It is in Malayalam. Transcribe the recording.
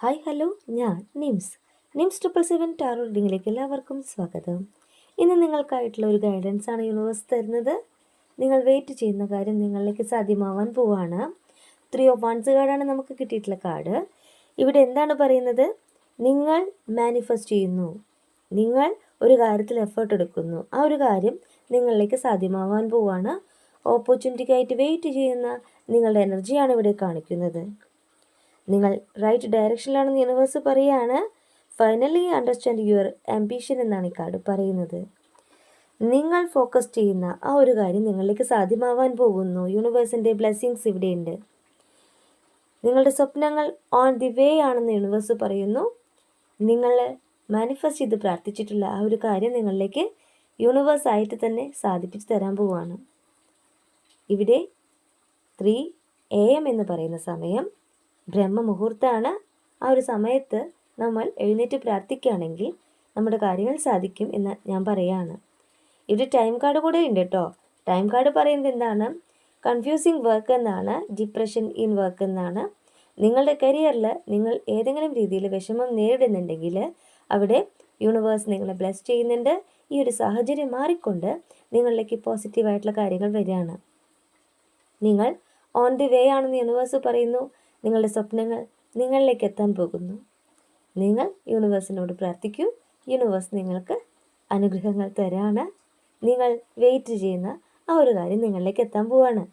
ഹായ് ഹലോ, ഞാൻ നിംസ് 777 ടാറോ റീഡിങ്ങിലേക്ക് എല്ലാവർക്കും സ്വാഗതം. ഇന്ന് നിങ്ങൾക്കായിട്ടുള്ള ഒരു ഗൈഡൻസ് ആണ് യൂണിവേഴ്സ് തരുന്നത്. നിങ്ങൾ വെയിറ്റ് ചെയ്യുന്ന കാര്യം നിങ്ങളിലേക്ക് സാധ്യമാവാൻ പോവാണ്. 3 ഓഫ് വൺസ് കാർഡാണ് നമുക്ക് കിട്ടിയിട്ടുള്ള കാർഡ്. ഇവിടെ എന്താണ് പറയുന്നത്? നിങ്ങൾ മാനിഫെസ്റ്റ് ചെയ്യുന്നു, നിങ്ങൾ ഒരു കാര്യത്തിൽ എഫേർട്ട് എടുക്കുന്നു, ആ ഒരു കാര്യം നിങ്ങളിലേക്ക് സാധ്യമാവാൻ പോവാണ്. ഓപ്പർച്യൂണിറ്റിക്കായിട്ട് വെയിറ്റ് ചെയ്യുന്ന നിങ്ങളുടെ എനർജിയാണ് ഇവിടെ കാണിക്കുന്നത്. നിങ്ങൾ റൈറ്റ് ഡയറക്ഷനിലാണെന്ന് യൂണിവേഴ്സ് പറയുകയാണ്. ഫൈനലി അണ്ടർസ്റ്റാൻഡ് യുവർ ആംബിഷൻ എന്നാണ് ഈ കാർഡ് പറയുന്നത്. നിങ്ങൾ ഫോക്കസ് ചെയ്യുന്ന ആ ഒരു കാര്യം നിങ്ങളിലേക്ക് സാധ്യമാവാൻ പോകുന്നു. യൂണിവേഴ്സിൻ്റെ ബ്ലെസ്സിങ്സ് ഇവിടെയുണ്ട്. നിങ്ങളുടെ സ്വപ്നങ്ങൾ ഓൺ ദി വേ ആണെന്ന് യൂണിവേഴ്സ് പറയുന്നു. നിങ്ങൾ മാനിഫെസ്റ്റ് ചെയ്ത് പ്രാർത്ഥിച്ചിട്ടുള്ള ആ ഒരു കാര്യം നിങ്ങളിലേക്ക് യൂണിവേഴ്സ് ആയിട്ട് തന്നെ സാധിപ്പിച്ച് തരാൻ പോവുകയാണ്. ഇവിടെ 3 AM എന്ന് പറയുന്ന സമയം ബ്രഹ്മമുഹൂർത്തമാണ്. ആ ഒരു സമയത്ത് നമ്മൾ എഴുന്നേറ്റ് പ്രാർത്ഥിക്കുകയാണെങ്കിൽ നമ്മുടെ കാര്യങ്ങൾ സാധിക്കും എന്ന് ഞാൻ പറയുകയാണ്. ഇവിടെ ടൈം കാർഡ് കൂടെ ഉണ്ട് കേട്ടോ. ടൈം കാർഡ് പറയുന്നത് എന്താണ്? കൺഫ്യൂസിങ് വർക്ക് എന്നാണ്, ഡിപ്രഷൻ ഇൻ വർക്ക് എന്നാണ്. നിങ്ങളുടെ കരിയറിൽ നിങ്ങൾ ഏതെങ്കിലും രീതിയിൽ വിഷമം നേരിടുന്നുണ്ടെങ്കിൽ അവിടെ യൂണിവേഴ്സ് നിങ്ങളെ ബ്ലെസ് ചെയ്യുന്നുണ്ട്. ഈ ഒരു സാഹചര്യം മാറിക്കൊണ്ട് നിങ്ങളിലേക്ക് പോസിറ്റീവായിട്ടുള്ള കാര്യങ്ങൾ വരികയാണ്. നിങ്ങൾ ഓൺ ദി വേ ആണെന്ന് യൂണിവേഴ്സ് പറയുന്നു. നിങ്ങളുടെ സ്വപ്നങ്ങൾ നിങ്ങളിലേക്ക് എത്താൻ പോകുന്നു. നിങ്ങൾ യൂണിവേഴ്സിനോട് പ്രാർത്ഥിക്കൂ. യൂണിവേഴ്സ് നിങ്ങൾക്ക് അനുഗ്രഹങ്ങൾ തരാണ്. നിങ്ങൾ വെയിറ്റ് ചെയ്യുന്ന ആ ഒരു കാര്യം നിങ്ങളിലേക്ക് എത്താൻ പോവാണ്.